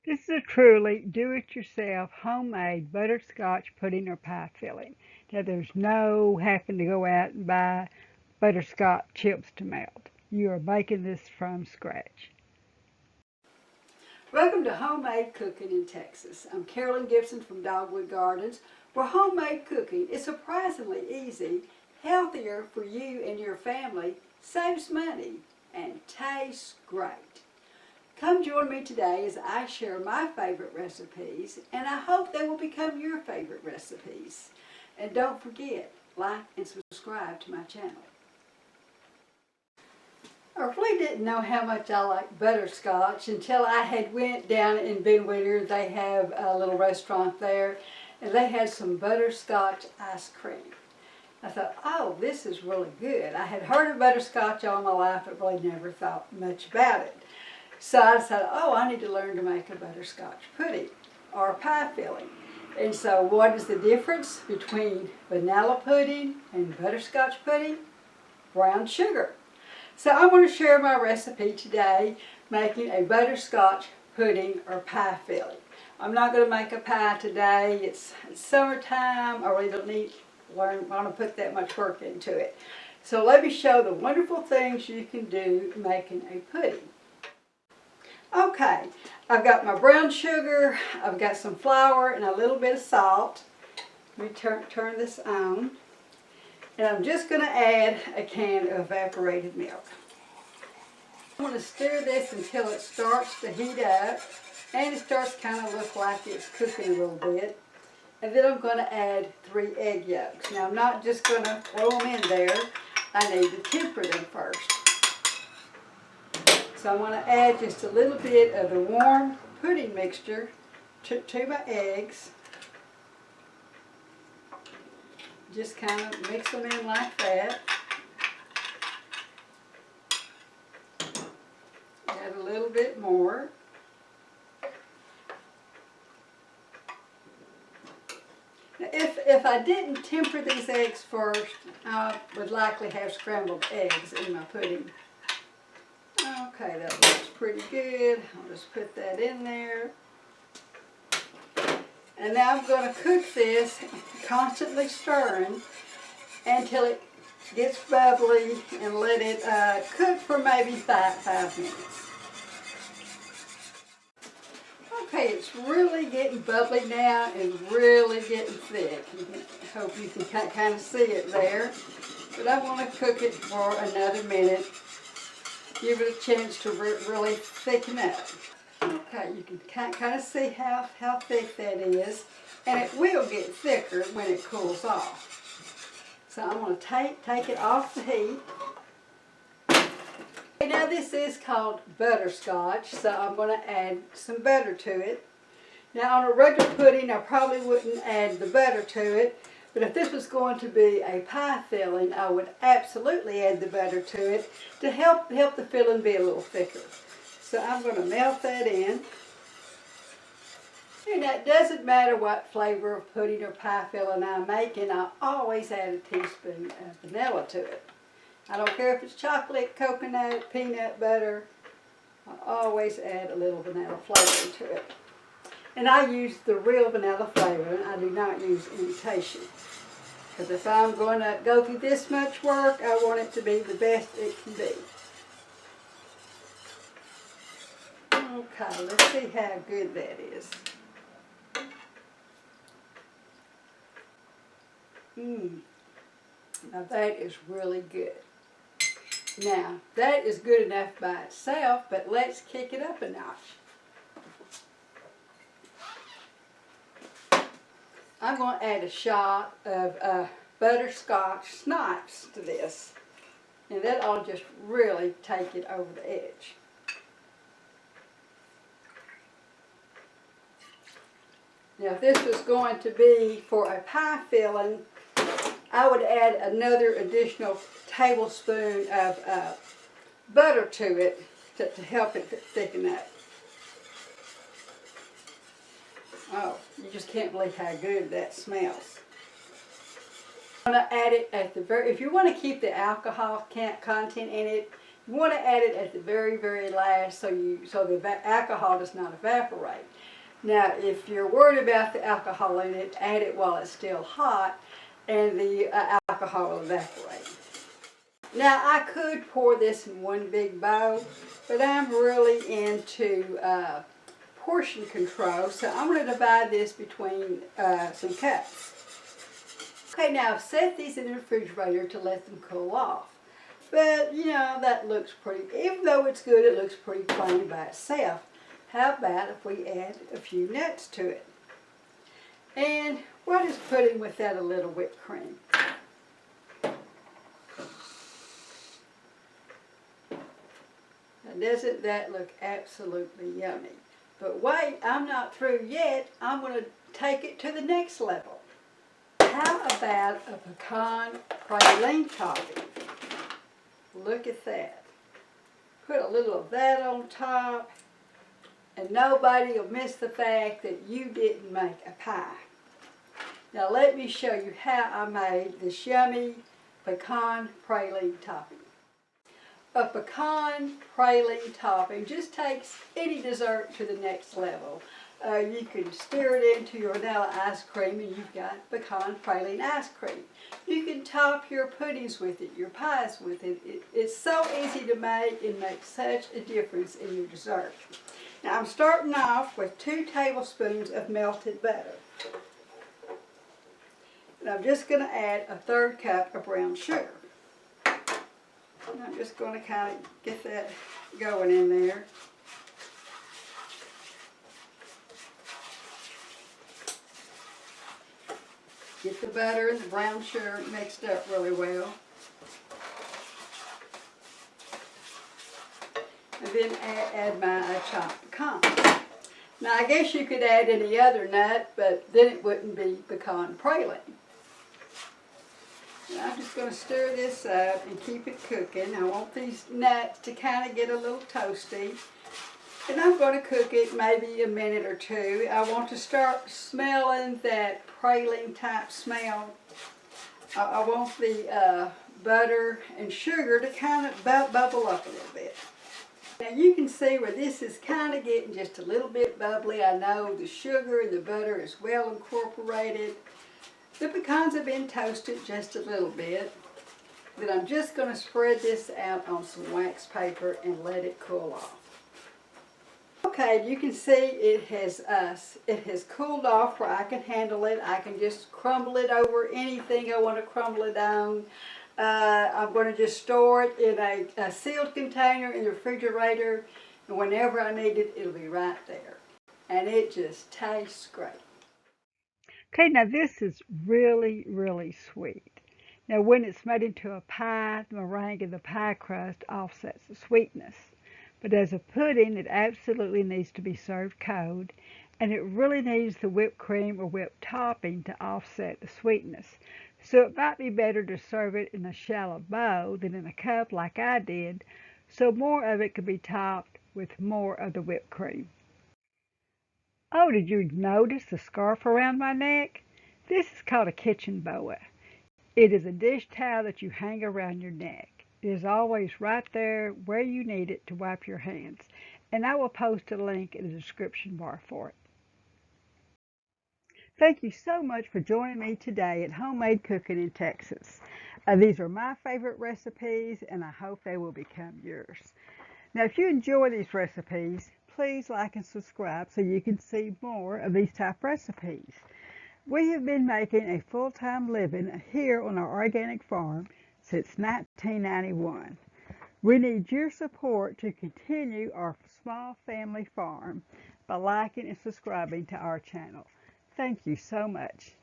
This is a truly do-it-yourself homemade butterscotch pudding or pie filling. Now there's no having to go out and buy butterscotch chips to melt. You are making this from scratch. Welcome to Homemade Cooking in Texas. I'm Carolyn Gibson from Dogwood Gardens, where homemade cooking is surprisingly easy, healthier for you and your family, saves money, and tastes great. Come join me today as I share my favorite recipes, and I hope they will become your favorite recipes. And don't forget, like and subscribe to my channel. I really didn't know how much I like butterscotch until I had went down in Ben Whittier. They have a little restaurant there, and they had some butterscotch ice cream. I thought, oh, this is really good. I had heard of butterscotch all my life, but really never thought much about it. So I decided, oh, I need to learn to make a butterscotch pudding or a pie filling. And so what is the difference between vanilla pudding and butterscotch pudding? Brown sugar. So I'm going to share my recipe today, making a butterscotch pudding or pie filling. I'm not going to make a pie today. It's summertime. I really don't want to put that much work into it. So let me show the wonderful things you can do making a pudding. Okay, I've got my brown sugar, I've got some flour and a little bit of salt. Let me turn this on. And I'm just going to add a can of evaporated milk. I'm going to stir this until it starts to heat up and it starts to kind of look like it's cooking a little bit. And then I'm going to add 3 egg yolks. Now I'm not just going to throw them in there. I need to temper them first. So I'm going to add just a little bit of the warm pudding mixture to my eggs. Just kind of mix them in like that. Add a little bit more. Now if I didn't temper these eggs first, I would likely have scrambled eggs in my pudding. Okay, that looks pretty good. I'll just put that in there. And now I'm going to cook this, constantly stirring until it gets bubbly, and let it cook for maybe 5 minutes. Okay, it's really getting bubbly now and really getting thick. I hope you can kind of see it there. But I want to cook it for another minute. Give it a chance to really thicken up. Okay, you can kind of see how thick that is, and it will get thicker when it cools off. So I'm going to take it off the heat. Okay, now this is called butterscotch, so I'm going to add some butter to it. Now on a regular pudding, I probably wouldn't add the butter to it, but if this was going to be a pie filling, I would absolutely add the butter to it to help the filling be a little thicker. So I'm going to melt that in. And it doesn't matter what flavor of pudding or pie filling I'm making, I always add a teaspoon of vanilla to it. I don't care if it's chocolate, coconut, peanut butter, I always add a little vanilla flavor to it. And I use the real vanilla flavor, and I do not use imitation. Because if I'm going to go through this much work, I want it to be the best it can be. Okay, let's see how good that is. Now that is really good. Now, that is good enough by itself, but let's kick it up a notch. I'm going to add a shot of Butterscotch Schnapps to this. And that ought to just really take it over the edge. Now if this was going to be for a pie filling, I would add another additional tablespoon of butter to it to help it thicken up. Oh, you just can't believe how good that smells. I'm going to add it at the very, if you want to keep the alcohol content in it, You want to add it at the very, very last so the alcohol does not evaporate. Now, if you're worried about the alcohol in it, add it while it's still hot, and the alcohol will evaporate. Now, I could pour this in one big bowl, but I'm really into portion control, so I'm going to divide this between some cups. Okay, now I've set these in the refrigerator to let them cool off. But, you know, that looks pretty, even though it's good, it looks pretty plain by itself. How about if we add a few nuts to it? And what is pudding without a little whipped cream? Now, doesn't that look absolutely yummy? But wait, I'm not through yet. I'm going to take it to the next level. How about a pecan praline topping? Look at that. Put a little of that on top, and nobody will miss the fact that you didn't make a pie. Now let me show you how I made this yummy pecan praline topping. A pecan praline topping just takes any dessert to the next level. You can stir it into your vanilla ice cream and you've got pecan praline ice cream. You can top your puddings with it, your pies with it. It's so easy to make and makes such a difference in your dessert. Now I'm starting off with 2 tablespoons of melted butter. And I'm just going to add a 1/3 cup of brown sugar. And I'm just going to kind of get that going in there. Get the butter and the brown sugar mixed up really well. And then add my chopped pecan. Now I guess you could add any other nut, but then it wouldn't be pecan praline. Now I'm just going to stir this up and keep it cooking. I want these nuts to kind of get a little toasty. And I'm going to cook it maybe a minute or 2. I want to start smelling that praline type smell. I want the butter and sugar to kind of bubble up a little bit. Now you can see where this is kind of getting just a little bit bubbly. I know the sugar and the butter is well incorporated. The pecans have been toasted just a little bit. Then I'm just going to spread this out on some wax paper and let it cool off. Okay, you can see it has cooled off where I can handle it. I can just crumble it over anything I want to crumble it on. I'm going to just store it in a sealed container in the refrigerator, and whenever I need it, it'll be right there. And it just tastes great. Okay, now this is really, really sweet. Now when it's made into a pie, the meringue and the pie crust offsets the sweetness. But as a pudding, it absolutely needs to be served cold, and it really needs the whipped cream or whipped topping to offset the sweetness. So it might be better to serve it in a shallow bowl than in a cup like I did, so more of it could be topped with more of the whipped cream. Oh, did you notice the scarf around my neck? This is called a kitchen boa. It is a dish towel that you hang around your neck. It is always right there where you need it to wipe your hands, and I will post a link in the description bar for it. Thank you so much for joining me today at Homemade Cooking in Texas. These are my favorite recipes, and I hope they will become yours. Now, if you enjoy these recipes, please like and subscribe so you can see more of these type recipes. We have been making a full-time living here on our organic farm since 1991. We need your support to continue our small family farm by liking and subscribing to our channel. Thank you so much.